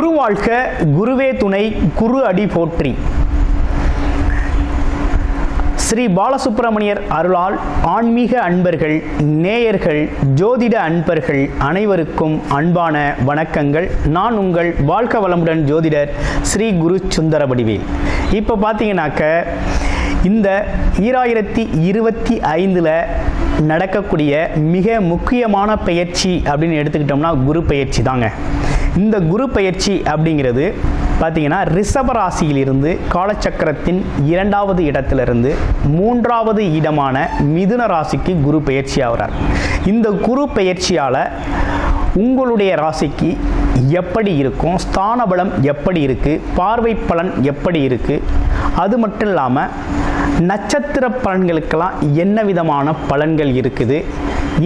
குரு வாழ்க, குருவே துணை, குரு அடி போற்றி. ஸ்ரீ பாலசுப்பிரமணியர் அருளால் ஆன்மீக அன்பர்கள், நேயர்கள், ஜோதிட அன்பர்கள் அனைவருக்கும் அன்பான வணக்கங்கள். நான் உங்கள் வாழ்க வளமுடன் ஜோதிடர் ஸ்ரீ குரு சுந்தரவடிவேல். இப்போ பார்த்தீங்கன்னாக்க இந்த 2025 நடக்கக்கூடிய மிக முக்கியமான பயிற்சி அப்படின்னு எடுத்துக்கிட்டோம்னா குரு பயிற்சி தாங்க. இந்த குரு பயிற்சி அப்படிங்கிறது பார்த்தீங்கன்னா ரிஷப ராசியிலிருந்து காலச்சக்கரத்தின் 2வது இடத்திலிருந்து 3வது இடமான மிதுன ராசிக்கு குரு பயிற்சி ஆகிறார். இந்த குரு பயிற்சியால் உங்களுடைய ராசிக்கு எப்படி இருக்கும், ஸ்தான பலம் எப்படி இருக்குது, பார்வை பலன் எப்படி இருக்குது, அது மட்டும் இல்லாமல் நட்சத்திர பலன்களுக்கெல்லாம் என்ன விதமான பலன்கள் இருக்குது,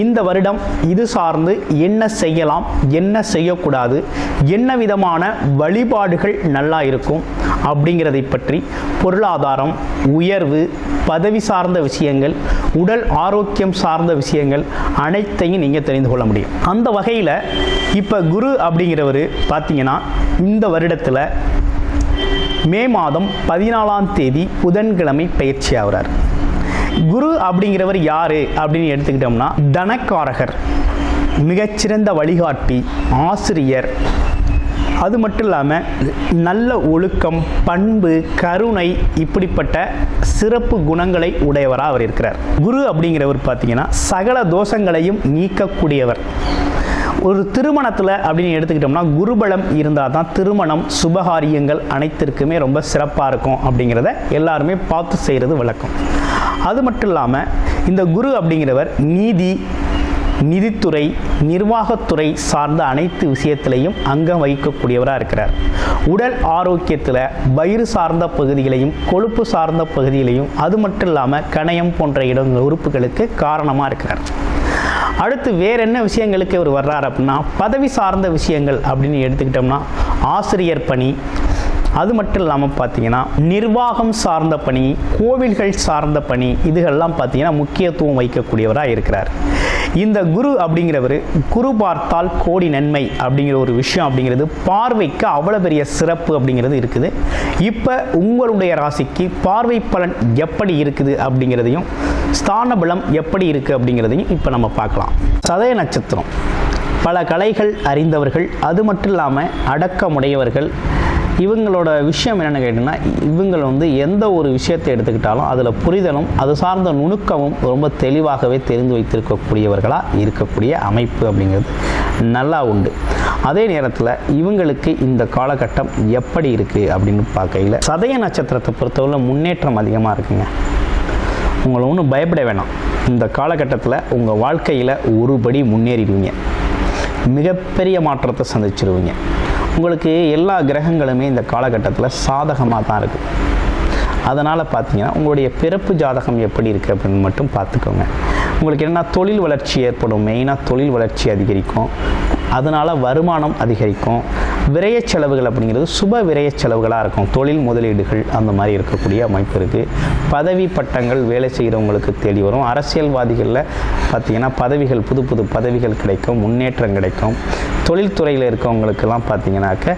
இந்த வருடம் இது சார்ந்து என்ன செய்யலாம், என்ன செய்யக்கூடாது, என்ன விதமான வழிபாடுகள் நல்லா இருக்கும் அப்படிங்கிறதை பற்றி பொருளாதாரம், உயர்வு, பதவி சார்ந்த விஷயங்கள், உடல் ஆரோக்கியம் சார்ந்த விஷயங்கள் அனைத்தையும் நீங்கள் தெரிந்து கொள்ள முடியும். அந்த வகையில் இப்போ குரு அப்படிங்கிறவர் பார்த்தீங்கன்னா இந்த வருடத்தில் மே மாதம் 14ஆம் தேதி புதன்கிழமை பயிற்சி ஆகிறார். குரு அப்படிங்கிறவர் யார் அப்படின்னு எடுத்துக்கிட்டோம்னா தனக்காரகர், மிகச்சிறந்த வழிகாட்டி, ஆசிரியர், அது மட்டும் இல்லாமல் நல்ல ஒழுக்கம், பண்பு, கருணை, இப்படிப்பட்ட சிறப்பு குணங்களை உடையவராக அவர் இருக்கிறார். குரு அப்படிங்கிறவர் பார்த்தீங்கன்னா சகல தோஷங்களையும் நீக்கக்கூடியவர். ஒரு திருமணத்தில் அப்படின்னு எடுத்துக்கிட்டோம்னா குருபலம் இருந்தால் தான் திருமணம், சுபகாரியங்கள் அனைத்திற்குமே ரொம்ப சிறப்பாக இருக்கும் அப்படிங்கிறத எல்லாருமே பார்த்து செய்கிறது வழக்கம். அது மட்டும் இல்லாமல் இந்த குரு அப்படிங்கிறவர் நிதித்துறை, நிர்வாகத்துறை சார்ந்த அனைத்து விஷயத்திலையும் அங்கம் வகிக்கக்கூடியவராக இருக்கிறார். உடல் ஆரோக்கியத்தில் வயிறு சார்ந்த பகுதிகளையும், கொழுப்பு சார்ந்த பகுதிகளையும், அது மட்டும் இல்லாமல் கணையம் போன்ற உறுப்புகளுக்கு காரணமாக இருக்கிறார். அடுத்து வேறு என்ன விஷயங்களுக்கு இவர் வர்றார் அப்படின்னா பதவி சார்ந்த விஷயங்கள் அப்படின்னு எடுத்துக்கிட்டோம்னா ஆசிரியர் பணி, அது மட்டும் இல்லாமல் பார்த்தீங்கன்னா நிர்வாகம் சார்ந்த பணி, கோவில்கள் சார்ந்த பணி, இதுகள்லாம் பார்த்தீங்கன்னா முக்கியத்துவம் வைக்கக்கூடியவராக இருக்கிறார். இந்த குரு அப்படிங்கிறவர் குரு பார்த்தால் கோடி நன்மை அப்படிங்கிற ஒரு விஷயம் அப்படிங்கிறது பார்வைக்கு அவ்வளோ பெரிய சிறப்பு அப்படிங்கிறது இருக்குது. இப்போ உங்களுடைய ராசிக்கு பார்வை பலன் எப்படி இருக்குது அப்படிங்கிறதையும், ஸ்தான பலம் எப்படி இருக்குது அப்படிங்கிறதையும் இப்போ நம்ம பார்க்கலாம். சதய நட்சத்திரம் பல கலைகள் அறிந்தவர்கள், அது மட்டும் இல்லாமல் அடக்கமுடையவர்கள். இவங்களோட விஷயம் என்னென்னு கேட்டிங்கன்னா இவங்க எந்த ஒரு விஷயத்தை எடுத்துக்கிட்டாலும் அதில் புரிதலும் அது சார்ந்த நுணுக்கமும் ரொம்ப தெளிவாகவே தெரிந்து வைத்திருக்கக்கூடியவர்களாக இருக்கக்கூடிய அமைப்பு அப்படிங்கிறது நல்லா உண்டு. அதே நேரத்தில் இவங்களுக்கு இந்த காலகட்டம் எப்படி இருக்குது அப்படின்னு பார்க்கையில் சதய நட்சத்திரத்தை பொறுத்தவரை முன்னேற்றம் அதிகமாக இருக்குங்க. உங்களை ஒன்றும் பயப்பட வேணாம். இந்த காலகட்டத்தில் உங்கள் வாழ்க்கையில் ஒருபடி முன்னேறிடுவீங்க, மிகப்பெரிய மாற்றத்தை சந்திச்சிருவீங்க. உங்களுக்கு எல்லா கிரகங்களுமே இந்த காலகட்டத்தில் சாதகமாக தான் இருக்குது. அதனால் பார்த்தீங்கன்னா உங்களுடைய பிறப்பு ஜாதகம் எப்படி இருக்குது அப்படின்னு மட்டும் பார்த்துக்கோங்க. உங்களுக்கு என்ன தொழில் வளர்ச்சி ஏற்படும், மெயினாக தொழில் வளர்ச்சி அதிகரிக்கும், அதனால் வருமானம் அதிகரிக்கும். விரய செலவுகள் அப்படிங்கிறது சுப விரய செலவுகளாக இருக்கும். தொழில் முதலீடுகள் அந்த மாதிரி இருக்கக்கூடிய அமைப்பு இருக்குது. பதவி பட்டங்கள் வேலை செய்கிறவங்களுக்கு தேடி வரும். அரசியல்வாதிகளில் பார்த்திங்கன்னா பதவிகள், புது புது பதவிகள் கிடைக்கும், முன்னேற்றம் கிடைக்கும். தொழில்துறையில் இருக்கவங்களுக்கெல்லாம் பார்த்திங்கனாக்க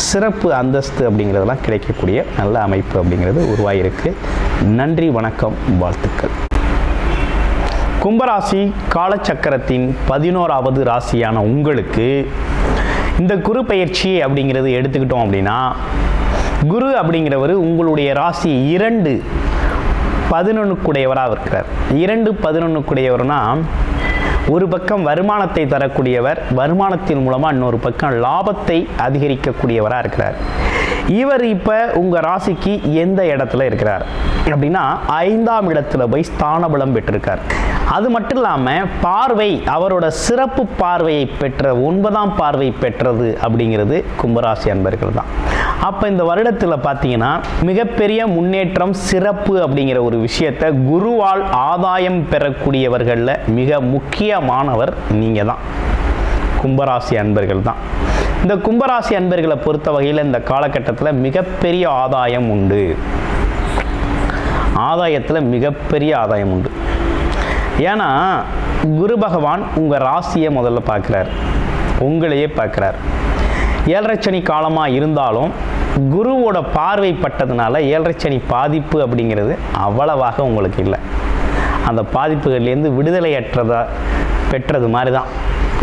சிறப்பு அந்தஸ்து அப்படிங்கிறதெல்லாம் கிடைக்கக்கூடிய நல்ல அமைப்பு அப்படிங்கிறது உருவாகிருக்கு. நன்றி, வணக்கம், வாழ்த்துக்கள். கும்பராசி காலச்சக்கரத்தின் 11வது ராசியான உங்களுக்கு இந்த குரு பயிற்சி அப்படிங்கிறது எடுத்துக்கிட்டோம் அப்படின்னா குரு அப்படிங்கிறவர் உங்களுடைய ராசி 2-11 இருக்கிறார். 2-11 ஒரு பக்கம் வருமானத்தை தரக்கூடியவர், வருமானத்தின் மூலமாக இன்னொரு பக்கம் லாபத்தை அதிகரிக்கக்கூடியவராக இருக்கிறார். இவர் இப்போ உங்கள் ராசிக்கு எந்த இடத்துல இருக்கிறார் அப்படின்னா 5ஆம் இடத்துல போய் ஸ்தான பலம் பெற்றிருக்கார். அது மட்டும் இல்லாமல் பார்வை, அவரோட சிறப்பு பார்வையை பெற்ற 9ஆம் பார்வை பெற்றது அப்படிங்கிறது கும்பராசி அன்பர்கள் தான். அப்போ இந்த வருடத்தில் பார்த்தீங்கன்னா மிகப்பெரிய முன்னேற்றம், சிறப்பு அப்படிங்கிற ஒரு விஷயத்தை குருவால் ஆதாயம் பெறக்கூடியவர்களில் மிக முக்கியமானவர் நீங்கள் தான், கும்பராசி அன்பர்கள் தான். இந்த கும்பராசி அன்பர்களை பொறுத்த வகையில் இந்த காலகட்டத்தில் மிகப்பெரிய ஆதாயம் உண்டு. ஆதாயத்தில் மிகப்பெரிய ஆதாயம் உண்டு. ஏன்னா குரு பகவான் உங்கள் ராசியை முதல்ல பார்க்குறார், உங்களையே பார்க்குறார். ஏழரை சனி காலமாக இருந்தாலும் குருவோட பார்வை பட்டதுனால ஏழரை சனி பாதிப்பு அப்படிங்கிறது அவ்வளவாக உங்களுக்கு இல்லை. அந்த பாதிப்புகள்லேருந்து விடுதலையற்றதா பெற்றது மாதிரி தான்.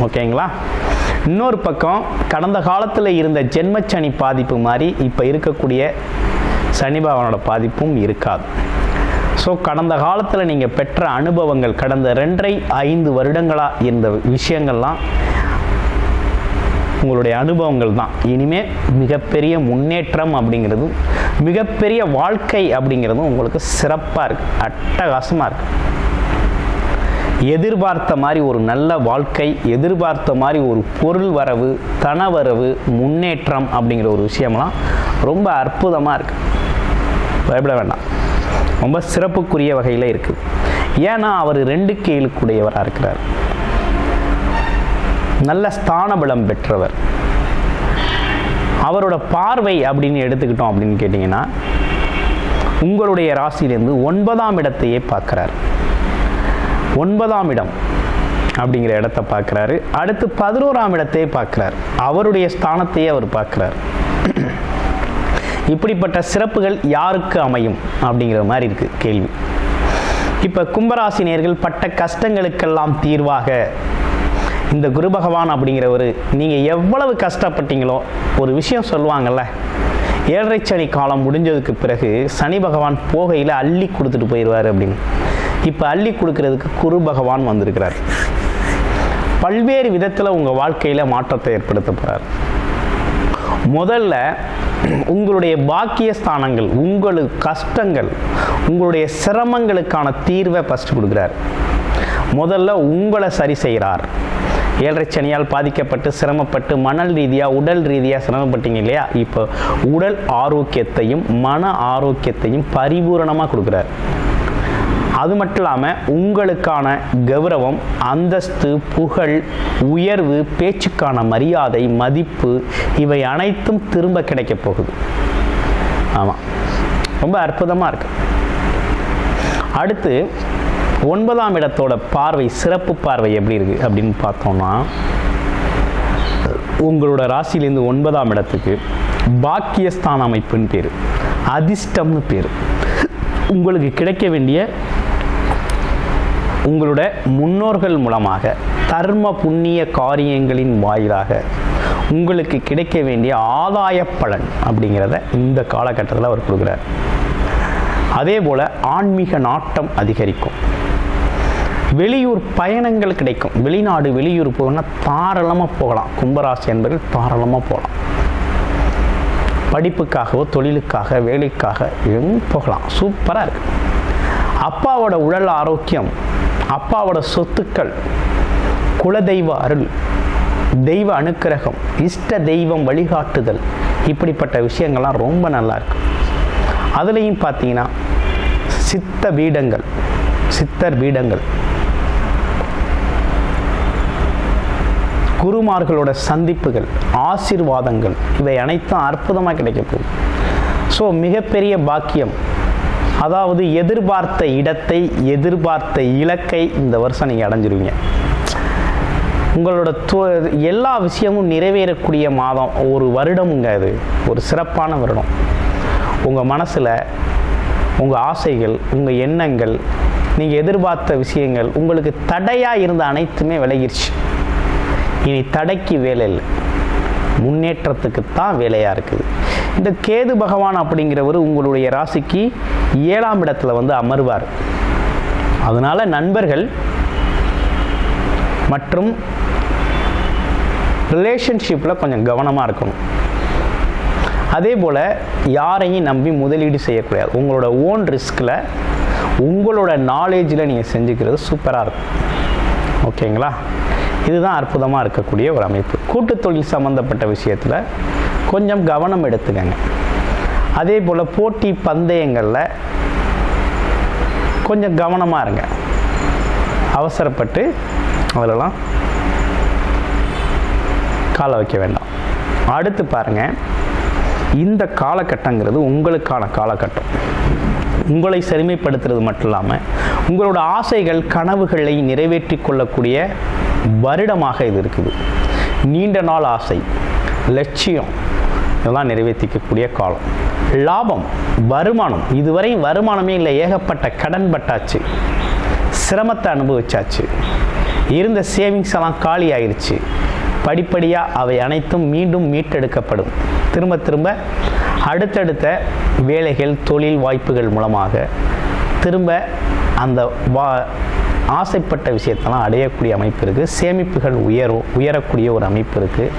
ஓகேங்களா? இன்னொரு பக்கம் கடந்த காலத்தில் இருந்த ஜென்மச்சனி பாதிப்பு மாதிரி இப்போ இருக்கக்கூடிய சனி பகவானோட பாதிப்பும் இருக்காது. ஸோ கடந்த காலத்தில் நீங்கள் பெற்ற அனுபவங்கள், கடந்த 2.5 வருடங்களாக இருந்த விஷயங்கள்லாம் உங்களுடைய அனுபவங்கள் தான். இனிமேல் மிகப்பெரிய முன்னேற்றம் அப்படிங்கிறதும் மிகப்பெரிய வாழ்க்கை அப்படிங்கிறதும் உங்களுக்கு சிறப்பாக இருக்குது, அட்டகாசமாக இருக்குது. எதிர்பார்த்த மாதிரி ஒரு நல்ல வாழ்க்கை, எதிர்பார்த்த மாதிரி ஒரு பொருள் வரவு, தனவரவு, முன்னேற்றம் அப்படிங்கிற ஒரு விஷயம்லாம் ரொம்ப அற்புதமாக இருக்குது. பயப்பட வேண்டாம், ரொம்ப சிறப்புக்குரிய வகையில் இருக்குது. ஏன்னா அவர் 2க்கு 7 இருக்கிறார். நல்ல ஸ்தான பலம் பெற்றவர். அவரோட பார்வை அப்படின்னு எடுத்துக்கிட்டோம் அப்படின்னு கேட்டிங்கன்னா உங்களுடைய ராசியிலேருந்து 9ஆம் இடத்தையே பார்க்குறார். 9ஆம் இடம் அப்படிங்கிற இடத்தை பார்க்குறாரு. அடுத்து 11ஆம் இடத்தையே பார்க்குறார். அவருடைய ஸ்தானத்தையே அவர் பார்க்குறார். இப்படிப்பட்ட சிறப்புகள் யாருக்கு அமையும் அப்படிங்கிற மாதிரி இருக்குது கேள்வி. இப்போ கும்பராசினியர்கள் பட்ட கஷ்டங்களுக்கெல்லாம் தீர்வாக இந்த குரு பகவான் அப்படிங்கிறவர், நீங்கள் எவ்வளவு கஷ்டப்பட்டீங்களோ, ஒரு விஷயம் சொல்லுவாங்கள்ல, ஏழரை சனி காலம் முடிஞ்சதுக்கு பிறகு சனி பகவான் போகையில் அள்ளி கொடுத்துட்டு போயிடுவார் அப்படின்னு. இப்போ அள்ளி கொடுக்கறதுக்கு குரு பகவான் வந்திருக்கிறார். பல்வேறு விதத்தில் உங்கள் வாழ்க்கையில் மாற்றத்தை ஏற்படுத்த போகிறார். முதல்ல உங்களுடைய பாக்கியஸ்தானங்கள், உங்களுக்கு கஷ்டங்கள், உங்களுடைய சிரமங்களுக்கான தீர்வை ஃபஸ்ட்டு கொடுக்குறார். முதல்ல உங்களை சரி செய்கிறார். ஏழரை சனியால் பாதிக்கப்பட்டு சிரமப்பட்டு மணல் ரீதியாக உடல் ரீதியாக சிரமப்பட்டீங்க இல்லையா, இப்போ உடல் ஆரோக்கியத்தையும் மன ஆரோக்கியத்தையும் பரிபூரணமாக கொடுக்குறார். அது மட்டும் இல்லாமல் உங்களுக்கான கௌரவம், அந்தஸ்து, புகழ், உயர்வு, பேச்சுக்கான மரியாதை, மதிப்பு, இவை அனைத்தும் திரும்ப கிடைக்க போகுது. ஆமாம், ரொம்ப அற்புதமாக இருக்கு. அடுத்து 9ஆம் இடத்தோட பார்வை, சிறப்பு பார்வை எப்படி இருக்குது அப்படின்னு பார்த்தோம்னா, உங்களோட ராசியிலேருந்து 9ஆம் இடத்துக்கு பாக்கியஸ்தான அமைப்புன்னு பேர், அதிர்ஷ்டம்னு பேர். உங்களுக்கு கிடைக்க வேண்டிய உங்களோட முன்னோர்கள் மூலமாக தர்ம புண்ணிய காரியங்களின் வாயிலாக உங்களுக்கு கிடைக்க வேண்டிய ஆதாய பலன் அப்படிங்கிறத இந்த காலகட்டத்தில் அவர் கொடுக்குறார். அதே போல் ஆன்மீக நாட்டம் அதிகரிக்கும். வெளியூர் பயணங்கள் கிடைக்கும். வெளிநாடு வெளியூர் போகணும்னா தாராளமாக போகலாம். கும்பராசி என்பவர்கள் தாராளமாக போகலாம். படிப்புக்காகவோ தொழிலுக்காக வேலைக்காக எங்கே போகலாம். சூப்பராக இருக்குது. அப்பாவோட உடல் ஆரோக்கியம், அப்பாவோட சொத்துக்கள், குலதெய்வ அருள், தெய்வ அனுக்கிரகம், இஷ்ட தெய்வம் வழிகாட்டுதல், இப்படிப்பட்ட விஷயங்கள்லாம் ரொம்ப நல்லா இருக்கு. அதுலேயும் பார்த்தீங்கன்னா சித்தர் பீடங்கள், குருமார்களோட சந்திப்புகள், ஆசீர்வாதங்கள், இவை அனைத்தும் அற்புதமாக கிடைக்க போகுது. ஸோ மிகப்பெரிய பாக்கியம். அதாவது எதிர்பார்த்த இடத்தை, எதிர்பார்த்த இலக்கை இந்த வருஷம் நீங்கள் அடைஞ்சிருவீங்க. உங்களோட எல்லா விஷயமும் நிறைவேறக்கூடிய மாதம், ஒரு வருடமுங்க. அது ஒரு சிறப்பான வருடம். உங்கள் மனசில் உங்கள் ஆசைகள், உங்கள் எண்ணங்கள், நீங்கள் எதிர்பார்த்த விஷயங்கள், உங்களுக்கு தடையாக இருந்த அனைத்துமே விலகிடுச்சு. இனி தடைக்கு வேலை இல்லை, முன்னேற்றத்துக்கு தான் வேலையாக இருக்குது. இந்த கேது பகவான் அப்படிங்கிறவர் உங்களுடைய ராசிக்கு 7ஆம் இடத்துல வந்து அமர்வார். அதனால் நண்பர்கள் மற்றும் ரிலேஷன்ஷிப்பில் கொஞ்சம் கவனமாக இருக்கணும். அதே போல் யாரையும் நம்பி முதலீடு செய்யக்கூடாது. உங்களோட ஓன் ரிஸ்கில், உங்களோட நாலேஜில் நீங்கள் செஞ்சுக்கிறது சூப்பராக இருக்கும். ஓகேங்களா? இதுதான் அற்புதமாக இருக்கக்கூடிய ஒரு அமைப்பு. கூட்டு தொழில் சம்மந்தப்பட்ட விஷயத்தில் கொஞ்சம் கவனம் எடுத்துக்கங்க. அதே போல் போட்டி பந்தயங்களில் கொஞ்சம் கவனமாக இருங்க. அவசரப்பட்டு அதிலலாம் காலை வைக்க வேண்டாம். அடுத்து பாருங்கள், இந்த காலகட்டங்கிறது உங்களுக்கான காலகட்டம். உங்களை செழுமைப்படுத்துறது மட்டும் இல்லாமல் உங்களோட ஆசைகள், கனவுகளை நிறைவேற்றி கொள்ளக்கூடிய வருடமாக இது இருக்குது. நீண்ட நாள் ஆசை, லட்சியம் இதெல்லாம் நிறைவேற்றிக்கக்கூடிய காலம். லாபம், வருமானம், இதுவரை வருமானமே இல்லை, ஏகப்பட்ட கடன் பட்டாச்சு, சிரமத்தை அனுபவிச்சாச்சு, இருந்த சேவிங்ஸ் எல்லாம் காலி ஆயிடுச்சு. படிப்படியாக அவை அனைத்தும் மீண்டும் மீட்டெடுக்கப்படும். திரும்ப திரும்ப அடுத்தடுத்த வேலைகள், தொழில் வாய்ப்புகள் மூலமாக திரும்ப அந்த ஆசைப்பட்ட விஷயத்தெல்லாம் அடையக்கூடிய அமைப்பு இருக்குது. சேமிப்புகள் உயரக்கூடிய ஒரு அமைப்பு இருக்குது.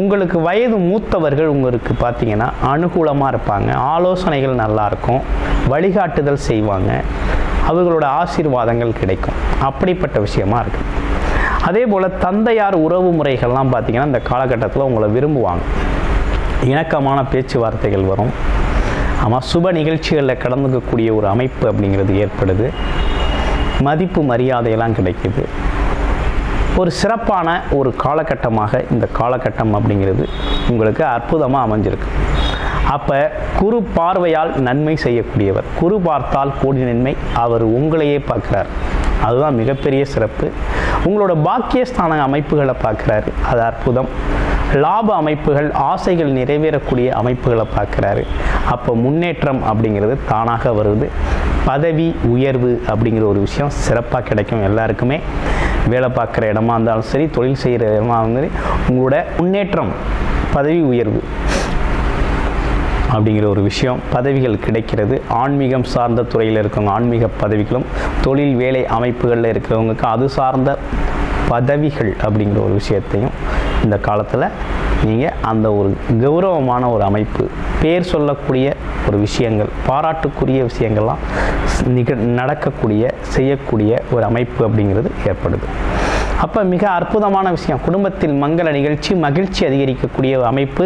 உங்களுக்கு வயது மூத்தவர்கள் உங்களுக்கு பார்த்தீங்கன்னா அனுகூலமாக இருப்பாங்க, ஆலோசனைகள் நல்லாயிருக்கும், வழிகாட்டுதல் செய்வாங்க, அவர்களோட ஆசீர்வாதங்கள் கிடைக்கும். அப்படிப்பட்ட விஷயமா இருக்குது. அதே போல் தந்தையார் உறவு முறைகள்லாம் பார்த்திங்கன்னா இந்த காலகட்டத்தில் உங்களை விரும்புவாங்க. இணக்கமான பேச்சுவார்த்தைகள் வரும். ஆமாம், சுப நிகழ்ச்சிகளில் கலந்துக்கக்கூடிய ஒரு அமைப்பு அப்படிங்கிறது ஏற்படுது. மதிப்பு மரியாதையெல்லாம் கிடைக்குது. ஒரு சிறப்பான ஒரு காலகட்டமாக இந்த காலகட்டம் அப்படிங்கிறது உங்களுக்கு அற்புதமாக அமைஞ்சிருக்கு. அப்போ குரு பார்வையால் நன்மை செய்யக்கூடியவர், குரு பார்த்தால் கோடி நன்மை, அவர் உங்களையே பார்க்குறார். அதுதான் மிகப்பெரிய சிறப்பு. உங்களோட பாக்கியஸ்தான அமைப்புகளை பார்க்குறாரு, அது அற்புதம். லாப அமைப்புகள், ஆசைகள் நிறைவேறக்கூடிய அமைப்புகளை பார்க்குறாரு. அப்போ முன்னேற்றம் அப்படிங்கிறது தானாக வருது. பதவி உயர்வு அப்படிங்கிற ஒரு விஷயம் சிறப்பாக கிடைக்கும். எல்லாருக்குமே வேலை பார்க்குற இடமா இருந்தாலும் சரி, தொழில் செய்கிற இடமா இருந்தாலும் சரி, உங்களோட முன்னேற்றம், பதவி உயர்வு அப்படிங்கிற ஒரு விஷயம், பதவிகள் கிடைக்கிறது. ஆன்மீகம் சார்ந்த துறையில் இருக்கவங்க ஆன்மீக பதவிகளும், தொழில் வேலை அமைப்புகளில் இருக்கிறவங்களுக்கு அது சார்ந்த பதவிகள் அப்படிங்கிற ஒரு விஷயத்தையும் இந்த காலத்தில் நீங்கள் அந்த ஒரு கௌரவமான ஒரு அமைப்பு, பேர் சொல்லக்கூடிய ஒரு விஷயங்கள், பாராட்டுக்குரிய விஷயங்கள்லாம் நடக்கக்கூடிய செய்யக்கூடிய ஒரு அமைப்பு அப்படிங்கிறது ஏற்படுது. அப்போ மிக அற்புதமான விஷயம். குடும்பத்தில் மங்கள நிகழ்ச்சி, மகிழ்ச்சி அதிகரிக்கக்கூடிய அமைப்பு.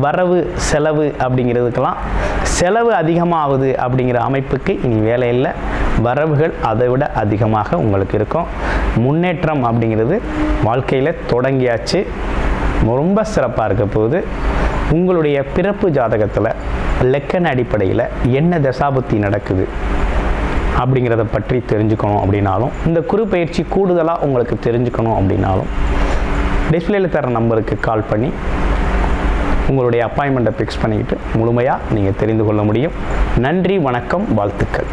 வரவு செலவு அப்படிங்கிறதுக்கெல்லாம் செலவு அதிகமாகுது அப்படிங்கிற அமைப்புக்கு இனி வேலை இல்லை. வரவுகள் அதை விட அதிகமாக உங்களுக்கு இருக்கும். முன்னேற்றம் அப்படிங்கிறது வாழ்க்கையில் தொடங்கியாச்சு, ரொம்ப சிறப்பாக இருக்க போகுது. உங்களுடைய பிறப்பு ஜாதகத்தில் லெக்கன் அடிப்படையில் என்ன தசாபுத்தி நடக்குது அப்படிங்கிறத பற்றி தெரிஞ்சுக்கணும் அப்படின்னாலும், இந்த குரு பயிற்சி கூடுதலாக உங்களுக்கு தெரிஞ்சுக்கணும் அப்படின்னாலும், டிஸ்பிளேயில் தர நம்பருக்கு கால் பண்ணி உங்களுடைய அப்பாயின்மெண்ட்டை ஃபிக்ஸ் பண்ணிக்கிட்டு முழுமையாக நீங்கள் தெரிந்து கொள்ள முடியும். நன்றி, வணக்கம், வாழ்த்துக்கள்.